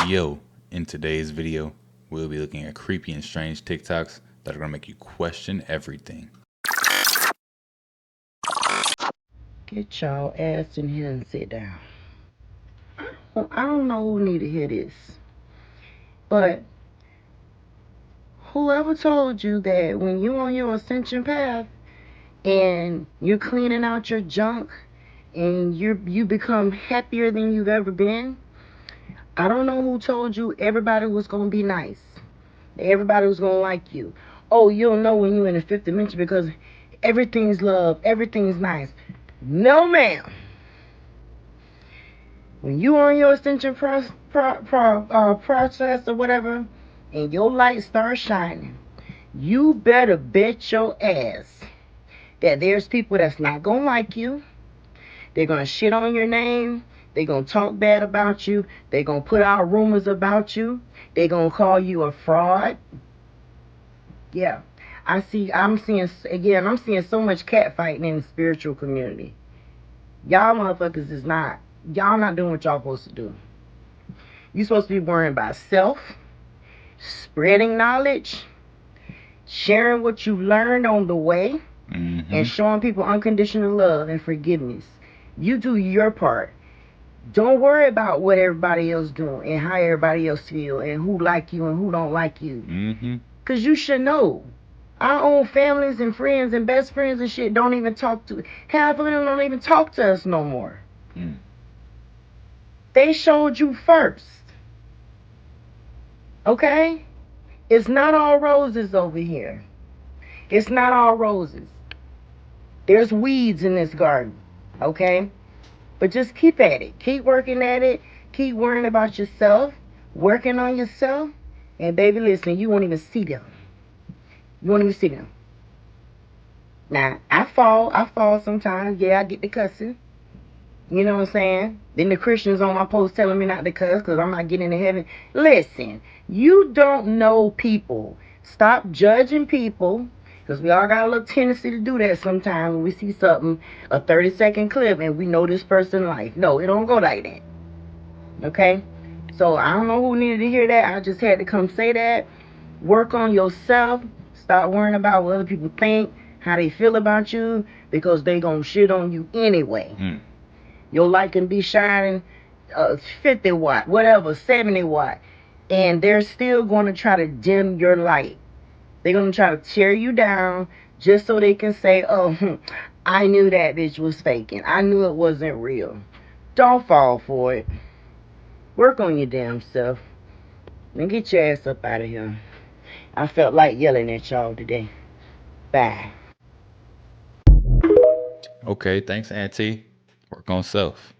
Yo, in today's video, we'll be looking at creepy and strange TikToks that are gonna make you question everything. Get y'all ass in here and sit down. I don't know who need to hear this, but whoever told you that when you're on your ascension path and you're cleaning out your junk and you become happier than you've ever been, I don't know who told you everybody was gonna be nice. Everybody was gonna like you. Oh, you'll know when you're in the fifth dimension because everything's love, everything's nice. No, ma'am. When you on your ascension process or whatever, and your light starts shining, you better bet your ass that there's people that's not gonna like you. They're gonna shit on your name. They're gonna talk bad about you. They're gonna put out rumors about you. They're gonna call you a fraud. Yeah. I'm seeing so much catfighting in the spiritual community. Y'all motherfuckers y'all not doing what y'all supposed to do. You supposed to be worrying about self, spreading knowledge, sharing what you learned on the way, and showing people unconditional love and forgiveness. You do your part. Don't worry about what everybody else doing and how everybody else feel and who like you and who don't like you. Cause you should know. Our own families and friends and best friends and shit don't even talk to. Half of them don't even talk to us no more. They showed you first. Okay? It's not all roses over here. It's not all roses. There's weeds in this garden. Okay? But just keep at it. Keep working at it. Keep worrying about yourself. Working on yourself. And baby, listen, you won't even see them. You won't even see them. Now, I fall sometimes. Yeah, I get the cussing. You know what I'm saying? Then the Christians on my post telling me not to cuss because I'm not getting to heaven. Listen, you don't know people. Stop judging people because we all got a little tendency to do that sometimes when we see something, a 30-second clip, and we know this person life. No, it don't go like that. Okay? So I don't know who needed to hear that. I just had to come say that. Work on yourself. Stop worrying about what other people think, how they feel about you, because they gonna shit on you anyway. Your light can be shining 50 watt, whatever, 70 watt. And they're still going to try to dim your light. They're going to try to tear you down just so they can say, oh, I knew that bitch was faking. I knew it wasn't real. Don't fall for it. Work on your damn self. And get your ass up out of here. I felt like yelling at y'all today. Bye. Okay, thanks, Auntie. Work on self.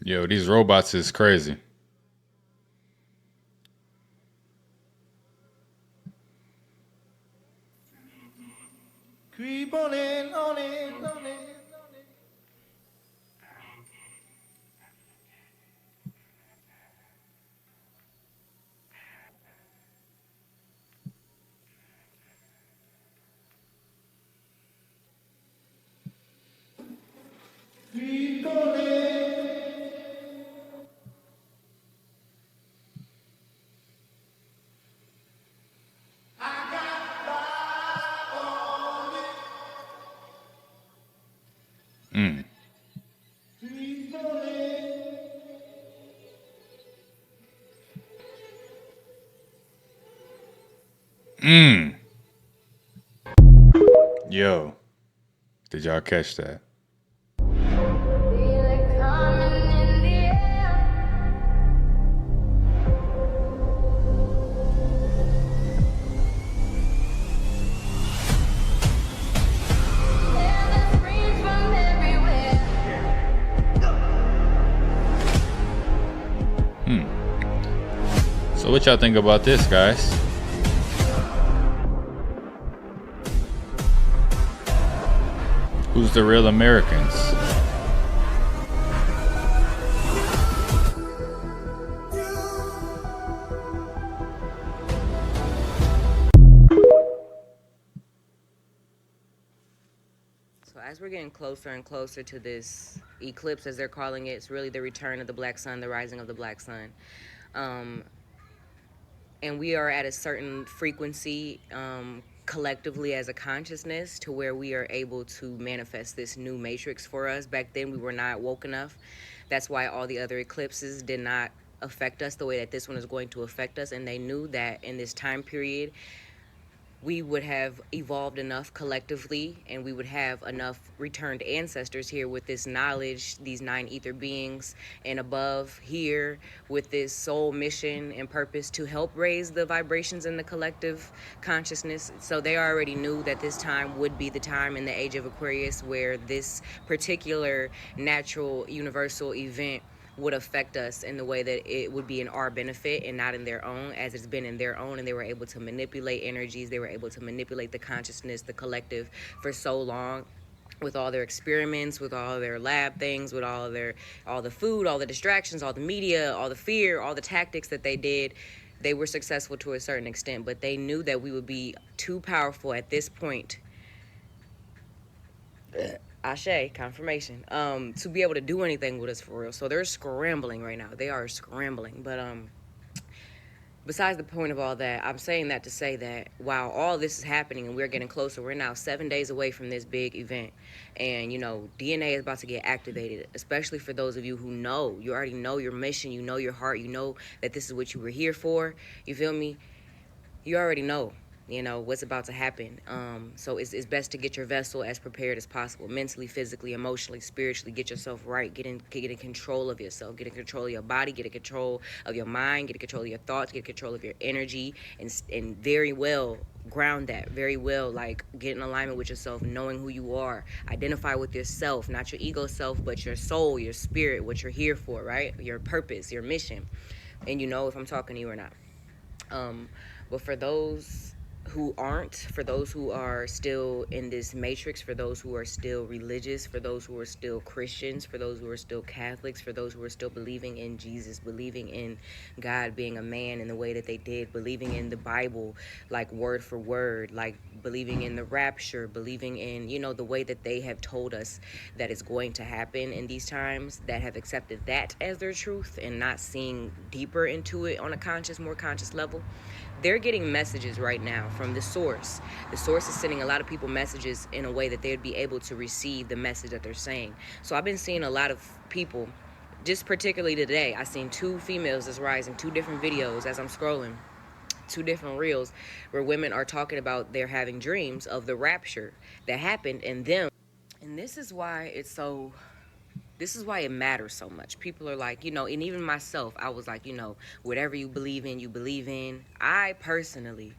Yo, these robots is crazy. Creep on in, on in, on in. Creep on in. I got by on it. Yo, did y'all catch that? So what y'all think about this, guys? Who's the real Americans? So as we're getting closer and closer to this eclipse, as they're calling it, it's really the return of the black sun, the rising of the black sun. And we are at a certain frequency collectively as a consciousness to where we are able to manifest this new matrix for us. Back then we were not woke enough. That's why all the other eclipses did not affect us the way that this one is going to affect us. And they knew that in this time period we would have evolved enough collectively, and we would have enough returned ancestors here with this knowledge, these 9 ether beings and above here with this soul mission and purpose to help raise the vibrations in the collective consciousness. So they already knew that this time would be the time in the age of Aquarius where this particular natural universal event would affect us in the way that it would be in our benefit and not in their own, as it's been in their own. And they were able to manipulate energies, they were able to manipulate the consciousness, the collective, for so long, with all their experiments, with all their lab things, with all the food, all the distractions, all the media, all the fear, all the tactics that they did. They were successful to a certain extent, but they knew that we would be too powerful at this point, Ashe, confirmation, to be able to do anything with us for real. So they're scrambling right now. They are scrambling. But besides the point of all that, I'm saying that to say that while all this is happening and we're getting closer, we're now 7 days away from this big event. And, you know, DNA is about to get activated, especially for those of you who know. You already know your mission. You know your heart. You know that this is what you were here for. You feel me? You already know, you know, what's about to happen. So it's best to get your vessel as prepared as possible, mentally, physically, emotionally, spiritually. Get yourself right. Get in control of yourself. Get in control of your body. Get in control of your mind. Get in control of your thoughts. Get in control of your energy, and very well ground that. Very well, like, get in alignment with yourself, knowing who you are. Identify with yourself, not your ego self, but your soul, your spirit, what you're here for, right? Your purpose, your mission. And you know if I'm talking to you or not. But for those who aren't, for those who are still in this matrix, for those who are still religious, for those who are still Christians, for those who are still Catholics, for those who are still believing in Jesus, believing in God being a man in the way that they did, believing in the Bible like word for word, like believing in the rapture, believing in, you know, the way that they have told us that it's going to happen in these times, that have accepted that as their truth and not seeing deeper into it on a conscious, more conscious level. They're getting messages right now from the source. The source is sending a lot of people messages in a way that they would be able to receive the message that they're saying. So I've been seeing a lot of people, just particularly today, I've seen 2 females that's rising, 2 different videos as I'm scrolling, 2 different reels where women are talking about they're having dreams of the rapture that happened in them. And this is why it matters so much. People are like, you know, and even myself, I was like, you know, whatever you believe in, you believe in. I personally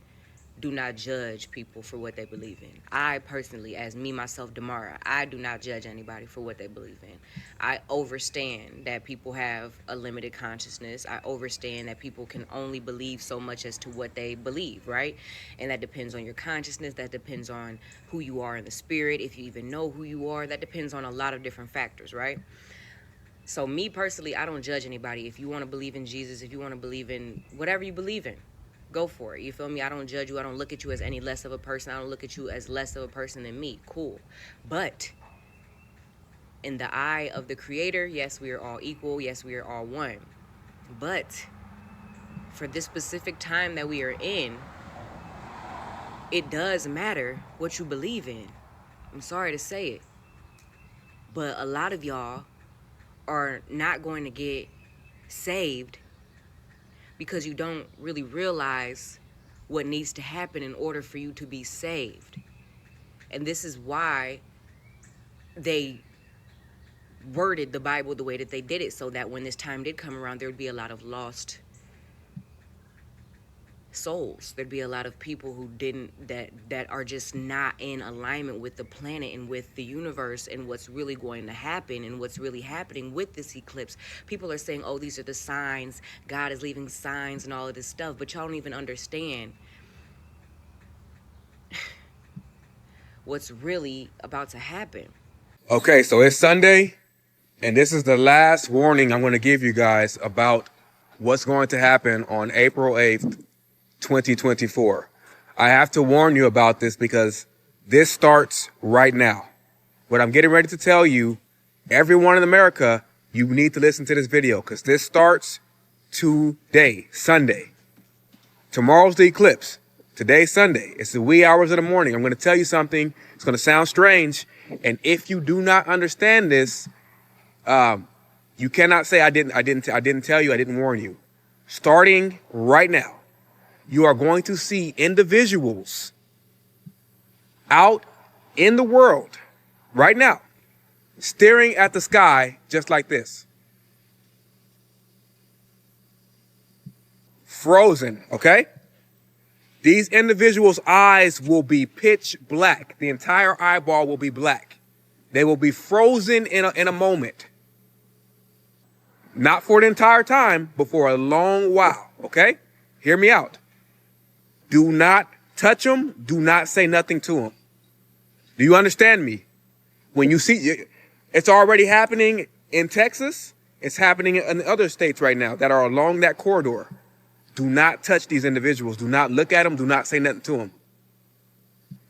do not judge people for what they believe in. I personally, as me, myself, Damara, I do not judge anybody for what they believe in. I understand that people have a limited consciousness. I understand that people can only believe so much as to what they believe, right? And that depends on your consciousness. That depends on who you are in the spirit. If you even know who you are, that depends on a lot of different factors, right? So me personally, I don't judge anybody. If you want to believe in Jesus, if you want to believe in whatever you believe in, go for it. You feel me? I don't judge you. I don't look at you as any less of a person. I don't look at you as less of a person than me. Cool. But in the eye of the Creator, yes, we are all equal. Yes, we are all one. But for this specific time that we are in, it does matter what you believe in. I'm sorry to say it. But a lot of y'all are not going to get saved because you don't really realize what needs to happen in order for you to be saved. And this is why they worded the Bible the way that they did it, so that when this time did come around, there would be a lot of lost souls. There'd be a lot of people who didn't, that are just not in alignment with the planet and with the universe and what's really going to happen and what's really happening with this eclipse. People are saying, oh, these are the signs, God is leaving signs and all of this stuff, but y'all don't even understand what's really about to happen. Okay, so it's Sunday, and this is the last warning I'm going to give you guys about what's going to happen on April 8th, 2024. I have to warn you about this because this starts right now. What I'm getting ready to tell you, everyone in America, you need to listen to this video because this starts today, Sunday. Tomorrow's the eclipse. Today's Sunday. It's the wee hours of the morning. I'm going to tell you something. It's going to sound strange. And if you do not understand this, you cannot say I didn't tell you, I didn't warn you. Starting right now, you are going to see individuals out in the world right now, staring at the sky just like this. Frozen, okay? These individuals' eyes will be pitch black. The entire eyeball will be black. They will be frozen in a moment. Not for the entire time, but for a long while, okay? Hear me out. Do not touch them. Do not say nothing to them. Do you understand me? When you see, it's already happening in Texas. It's happening in other states right now that are along that corridor. Do not touch these individuals. Do not look at them. Do not say nothing to them.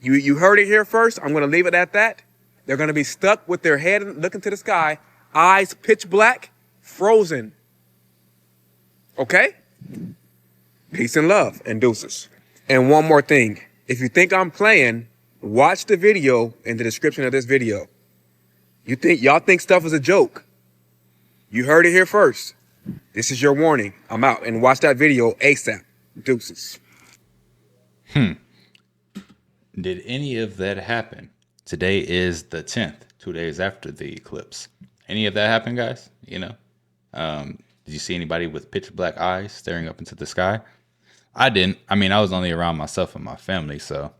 You heard it here first. I'm going to leave it at that. They're going to be stuck with their head looking to the sky, eyes pitch black, frozen. Okay? Peace and love and deuces. And one more thing. If you think I'm playing, watch the video in the description of this video. Y'all think stuff is a joke. You heard it here first. This is your warning. I'm out. And watch that video ASAP. Deuces. Did any of that happen? Today is the 10th, 2 days after the eclipse. Any of that happen, guys? You know? Did you see anybody with pitch black eyes staring up into the sky? I didn't. I mean, I was only around myself and my family, so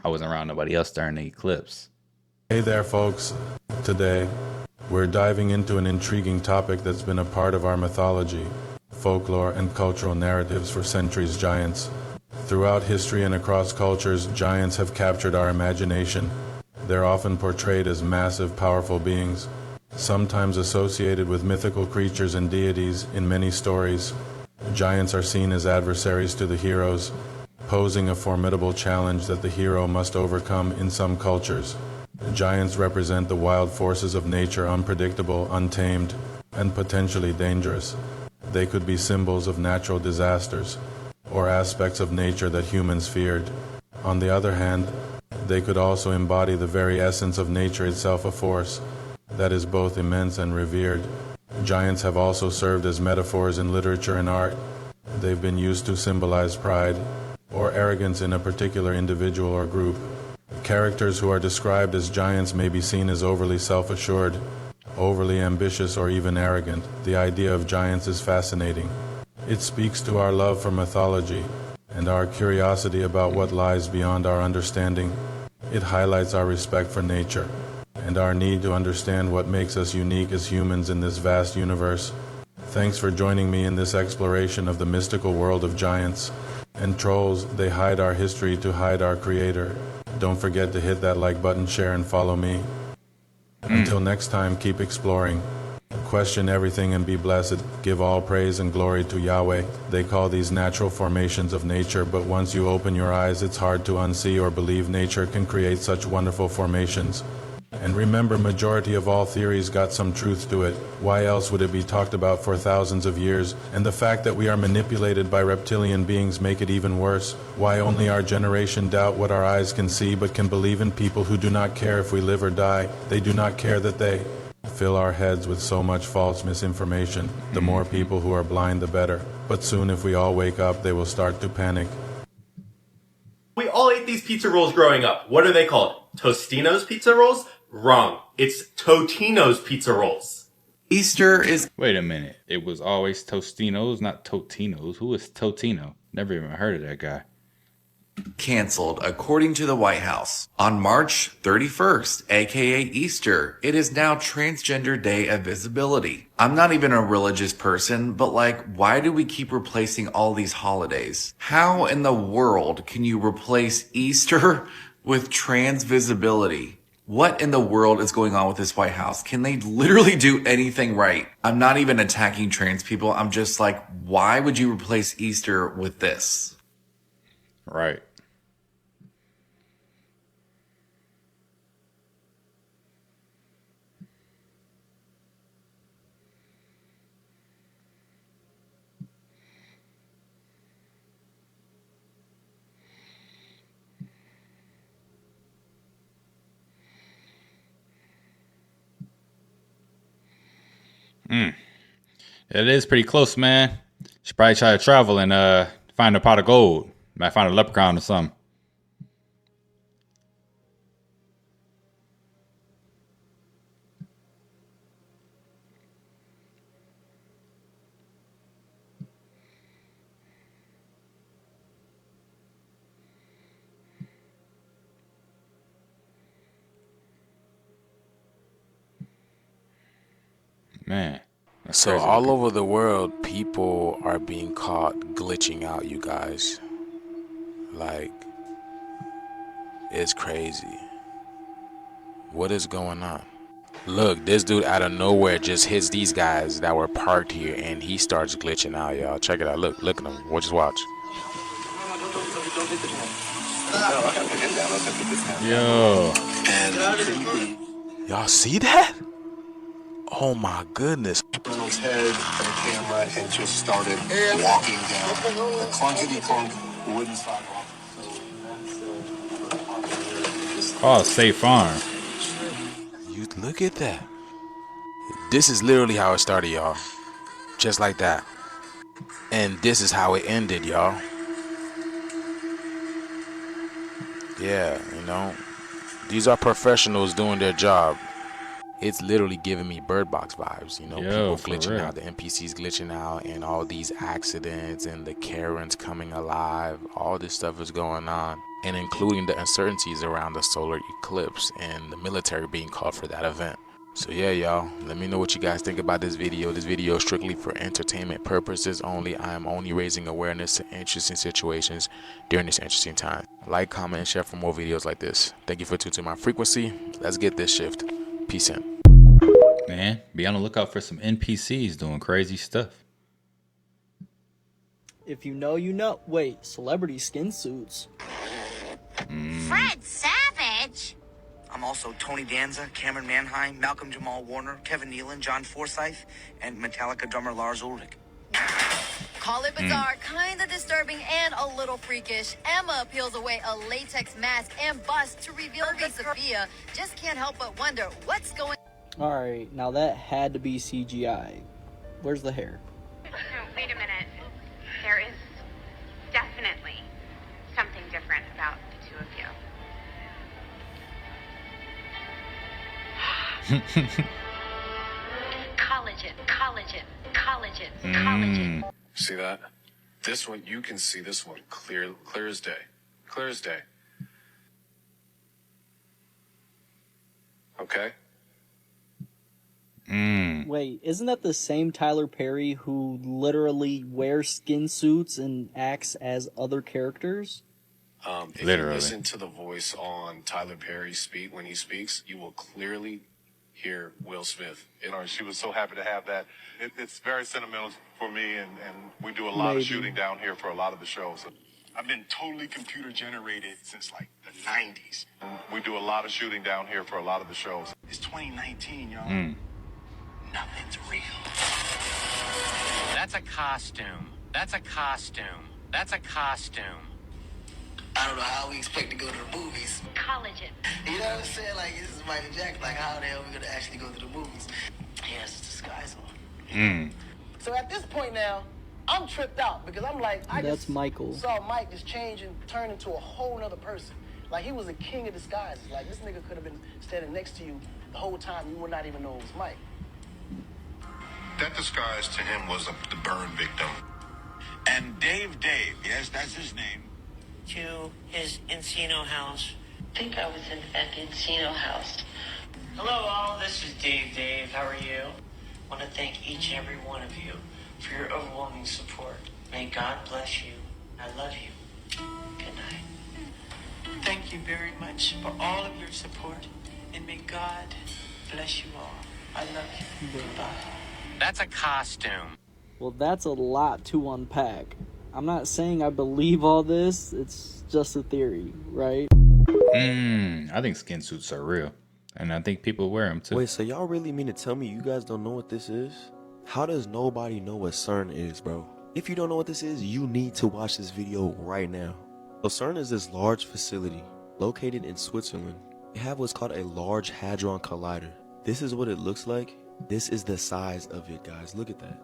I wasn't around nobody else during the eclipse. Hey there, folks. Today, we're diving into an intriguing topic that's been a part of our mythology, folklore, and cultural narratives for centuries. Giants. Throughout history and across cultures, giants have captured our imagination. They're often portrayed as massive, powerful beings, sometimes associated with mythical creatures and deities. In many stories, giants are seen as adversaries to the heroes, posing a formidable challenge that the hero must overcome. In some cultures, giants represent the wild forces of nature, unpredictable, untamed, and potentially dangerous. They could be symbols of natural disasters or aspects of nature that humans feared. On the other hand, they could also embody the very essence of nature itself, a force that is both immense and revered. Giants have also served as metaphors in literature and art. They've been used to symbolize pride or arrogance in a particular individual or group. Characters who are described as giants may be seen as overly self-assured, overly ambitious, or even arrogant. The idea of giants is fascinating. It speaks to our love for mythology and our curiosity about what lies beyond our understanding. It highlights our respect for nature and our need to understand what makes us unique as humans in this vast universe. Thanks for joining me in this exploration of the mystical world of giants and trolls. They hide our history to hide our creator. Don't forget to hit that like button, share, and follow me. Until next time, keep exploring. Question everything and be blessed. Give all praise and glory to Yahweh. They call these natural formations of nature, but once you open your eyes, it's hard to unsee or believe nature can create such wonderful formations. And remember, majority of all theories got some truth to it. Why else would it be talked about for thousands of years? And the fact that we are manipulated by reptilian beings make it even worse. Why only our generation doubt what our eyes can see, but can believe in people who do not care if we live or die? They do not care that they fill our heads with so much false misinformation. The more people who are blind, the better. But soon if we all wake up, they will start to panic. these pizza rolls growing up. What are they called? Tostino's pizza rolls? Wrong. It's Totino's pizza rolls. Easter is Wait a minute. It was always Tostinos, not Totinos. Who is Totino? Never even heard of that guy. canceled, according to the White House. On March 31st, aka Easter, it is now Transgender Day of Visibility. I'm not even a religious person, but like, why do we keep replacing all these holidays? How in the world can you replace Easter with trans visibility? What in the world is going on with this White House? Can they literally do anything right? I'm not even attacking trans people. I'm just like, why would you replace Easter with this? Right. It is pretty close, man. Should probably try to travel and find a pot of gold. Might find a leprechaun or something. Man. That's So crazy all looking. over the world, people are being caught glitching out, you guys. Like, it's crazy. What is going on? Look, this dude out of nowhere just hits these guys that were parked here, and he starts glitching out, y'all. Check it out. Look at him. Just watch. Yo. Y'all see that? Oh my goodness. Reynolds' head and camera and just started walking down the clunkety clunk wooden sidewalk. Oh, State Farm. You look at that. This is literally how it started, y'all. Just like that. And this is how it ended, y'all. Yeah, you know. These are professionals doing their job. It's literally giving me Bird Box vibes, you know, Yo, people for glitching real. out, the NPCs glitching out, and all these accidents and the Karens coming alive. All this stuff is going on, and including the uncertainties around the solar eclipse and the military being called for that event. So yeah, y'all, let me know what you guys think about this video. This video is strictly for entertainment purposes only. I am only raising awareness to interesting situations during this interesting time. Like, comment, and share for more videos like this. Thank you for tuning to my frequency. Let's get this shift. Peace in. Man, be on the lookout for some NPCs doing crazy stuff. If you know, you know. Wait, celebrity skin suits. Fred Savage? I'm also Tony Danza, Cameron Manheim, Malcolm Jamal Warner, Kevin Nealon, John Forsythe, and Metallica drummer Lars Ulrich. Call it bizarre, kinda disturbing, and a little freakish. Emma peels away a latex mask and bust to reveal that Sophia just can't help but wonder what's going on. Alright, now that had to be CGI. Where's the hair? No, wait a minute. There is definitely something different about the two of you. Collagen, collagen, collagen, collagen. See that? This one, you can see this one clear as day. Clear as day. Okay? Wait, isn't that the same Tyler Perry who literally wears skin suits and acts as other characters? If Literally. you listen to the voice on Tyler Perry speak when he speaks, you will clearly hear Will Smith. She was so happy to have that. It's very sentimental for me, and we do a lot of shooting down here for a lot of the shows. I've been totally computer generated since like the 90s. We do a lot of shooting down here for a lot of the shows. It's 2019, y'all. Nothing's real. That's a costume. That's a costume. That's a costume. I don't know how we expect to go to the movies. Collagen. You know what I'm saying? Like, this is Michael Jackson. Like, how the hell are we going to actually go to the movies? He has his disguise on. So at this point now, I'm tripped out because I'm like, I That's just Michael. saw Mike just change and turn into a whole nother person. Like, he was a king of disguises. Like, this nigga could have been standing next to you the whole time. You would not even know it was Mike. That disguise to him was the burn victim. And Dave, yes, that's his name. To his Encino house. I think I was at the Encino house. Hello all, this is Dave. How are you? I want to thank each and every one of you for your overwhelming support. May God bless you. I love you. Good night. Thank you very much for all of your support, and may God bless you all. I love you. Goodbye. That's a costume. Well, that's a lot to unpack. I'm not saying I believe all this, it's just a theory, right? I think skin suits are real. And I think people wear them too. Wait, so y'all really mean to tell me you guys don't know what this is? How does nobody know what CERN is, bro? If you don't know what this is, you need to watch this video right now. So CERN is this large facility located in Switzerland. They have what's called a Large Hadron Collider. This is what it looks like. This is the size of it, guys. Look at that.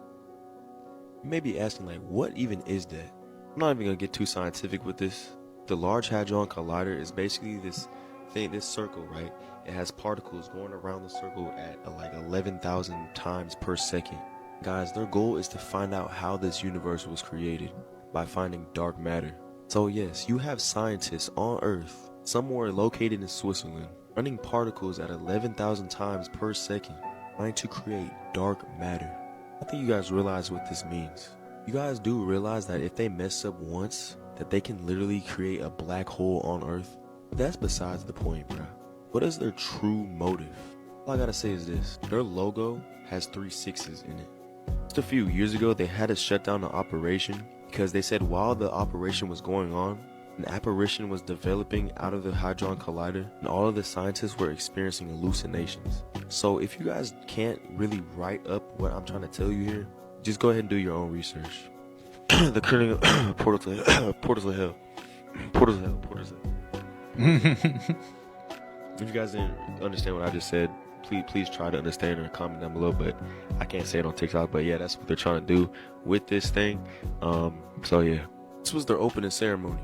You may be asking, like, what even is that? I'm not even gonna get too scientific with this. The Large Hadron Collider is basically this thing, this circle, right? It has particles going around the circle at like 11,000 times per second. Guys, their goal is to find out how this universe was created by finding dark matter. So yes, you have scientists on Earth, somewhere located in Switzerland, running particles at 11,000 times per second, trying to create dark matter. I think you guys realize what this means. You guys do realize that if they mess up once, that they can literally create a black hole on Earth? But that's besides the point, bro. What is their true motive? All I gotta say is this. Their logo has 3 6s in it. Just a few years ago, they had to shut down the operation because they said while the operation was going on, an apparition was developing out of the Hadron Collider, and all of the scientists were experiencing hallucinations. So if you guys can't really write up what I'm trying to tell you here, just go ahead and do your own research. The current portals of hell. Portals of hell. If you guys didn't understand what I just said, please try to understand or comment down below, but I can't say it on TikTok. But yeah, that's what they're trying to do with this thing. So yeah, this was their opening ceremony.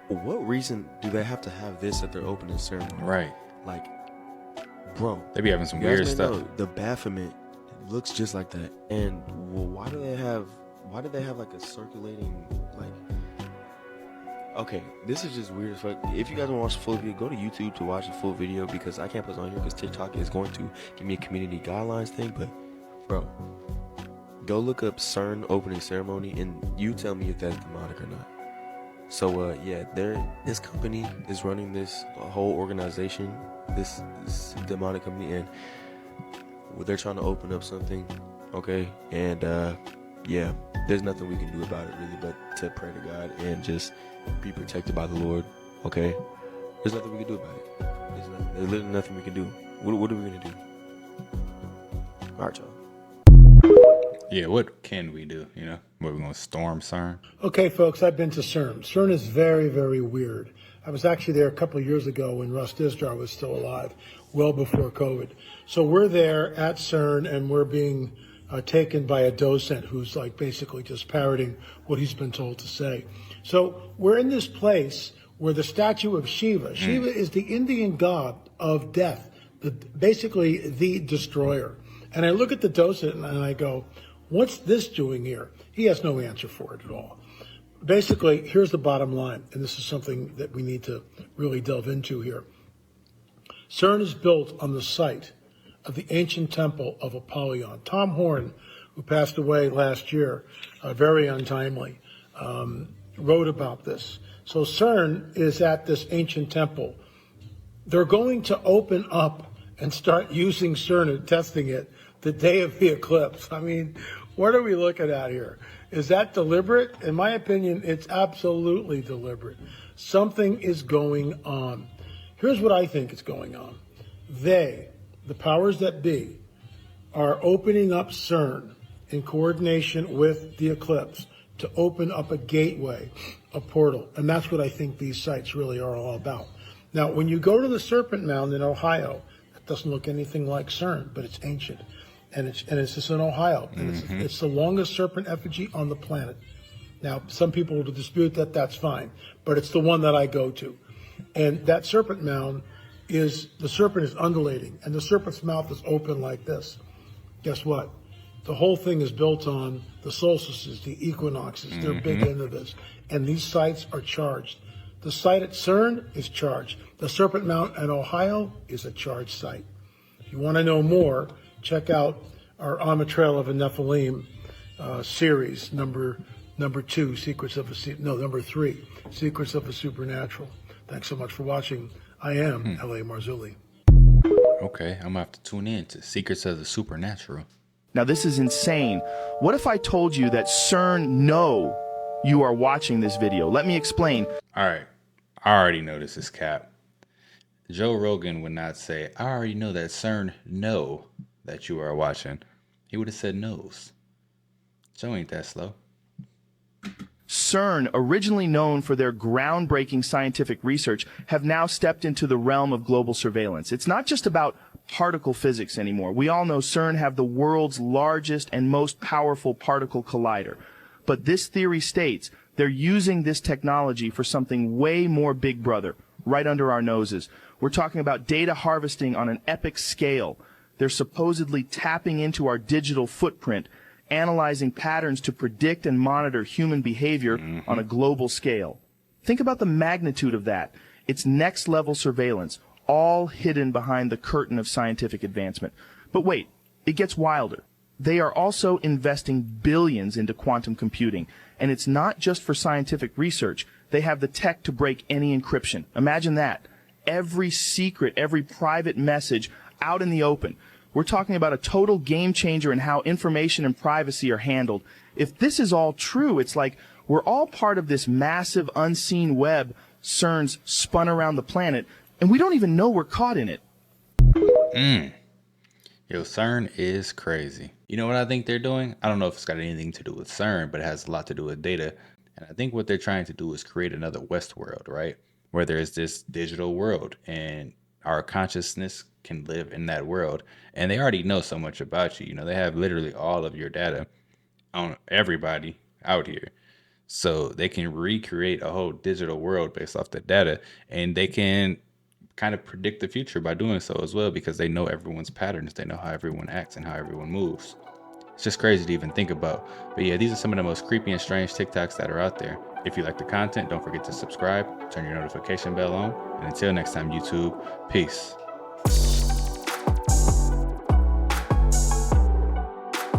What reason do they have to have this at their opening ceremony? Right. Like, bro, they be having some you guys weird may stuff. know the Baphomet looks just like that. And why do they have like a circulating, like, okay, this is just weird as fuck. If you guys want to watch the full video, go to YouTube to watch the full video, because I can't put it on here because TikTok is going to give me a community guidelines thing. But bro, go look up CERN opening ceremony and you tell me if that's demonic or not. So yeah, this company is running this whole organization, this demonic company, and they're trying to open up something, okay? And yeah, there's nothing we can do about it really but to pray to God and just be protected by the Lord, okay? There's nothing we can do about it. There's literally nothing we can do. What are we gonna do? All right, y'all. Yeah, what can we do? You know, what, we're gonna storm CERN? Okay, folks, I've been to CERN. CERN is very, very weird. I was actually there a couple of years ago when Russ Dizdar was still alive, well before COVID. So we're there at CERN, and we're being taken by a docent who's like basically just parroting what he's been told to say. So we're in this place where the statue of Shiva, Shiva is the Indian god of death, basically the destroyer. And I look at the docent and I go, what's this doing here? He has no answer for it at all. Basically, here's the bottom line, and this is something that we need to really delve into here. CERN is built on the site of the ancient temple of Apollyon. Tom Horn, who passed away last year, very untimely, wrote about this. So CERN is at this ancient temple. They're going to open up and start using CERN and testing it the day of the eclipse. I mean, what are we looking at here? Is that deliberate? In my opinion, it's absolutely deliberate. Something is going on. Here's what I think is going on. They, the powers that be, are opening up CERN in coordination with the eclipse to open up a gateway, a portal. And that's what I think these sites really are all about. Now, when you go to the Serpent Mound in Ohio, it doesn't look anything like CERN, but it's ancient. And it's just in Ohio. And it's the longest serpent effigy on the planet. Now, some people will dispute that, that's fine, but it's the one that I go to. And that serpent mound the serpent is undulating, and the serpent's mouth is open like this. Guess what? The whole thing is built on the solstices, the equinoxes. They're big into this. And these sites are charged. The site at CERN is charged. The Serpent Mount in Ohio is a charged site. If you want to know more, check out our On the Trail of a Nephilim series, number 2, number 3, Secrets of the Supernatural. Thanks so much for watching. I am L.A. Marzulli. Okay, I'm gonna have to tune in to Secrets of the Supernatural. Now, this is insane. What if I told you that CERN know you are watching this video? Let me explain. All right, I already know this is cap. Joe Rogan would not say, I already know that CERN know that you are watching. He would have said knows. Joe ain't that slow. CERN, originally known for their groundbreaking scientific research, have now stepped into the realm of global surveillance. It's not just about particle physics anymore. We all know CERN have the world's largest and most powerful particle collider. But this theory states they're using this technology for something way more big brother, right under our noses. We're talking about data harvesting on an epic scale. They're supposedly tapping into our digital footprint, analyzing patterns to predict and monitor human behavior on a global scale. Think about the magnitude of that. It's next-level surveillance, all hidden behind the curtain of scientific advancement. But wait, it gets wilder. They are also investing billions into quantum computing, and it's not just for scientific research. They have the tech to break any encryption. Imagine that. Every secret, every private message out in the open. We're talking about a total game changer in how information and privacy are handled. If this is all true, it's like we're all part of this massive unseen web CERN's spun around the planet, and we don't even know we're caught in it. Yo, CERN is crazy. You know what I think they're doing? I don't know if it's got anything to do with CERN, but it has a lot to do with data. And I think what they're trying to do is create another Westworld, right? Where there's this digital world and our consciousness can live in that world. And they already know so much about you. You know, they have literally all of your data on everybody out here. So they can recreate a whole digital world based off the data. And they can kind of predict the future by doing so as well, because they know everyone's patterns. They know how everyone acts and how everyone moves. It's just crazy to even think about. But yeah, these are some of the most creepy and strange TikToks that are out there. If you like the content, don't forget to subscribe, turn your notification bell on. And until next time, YouTube, peace.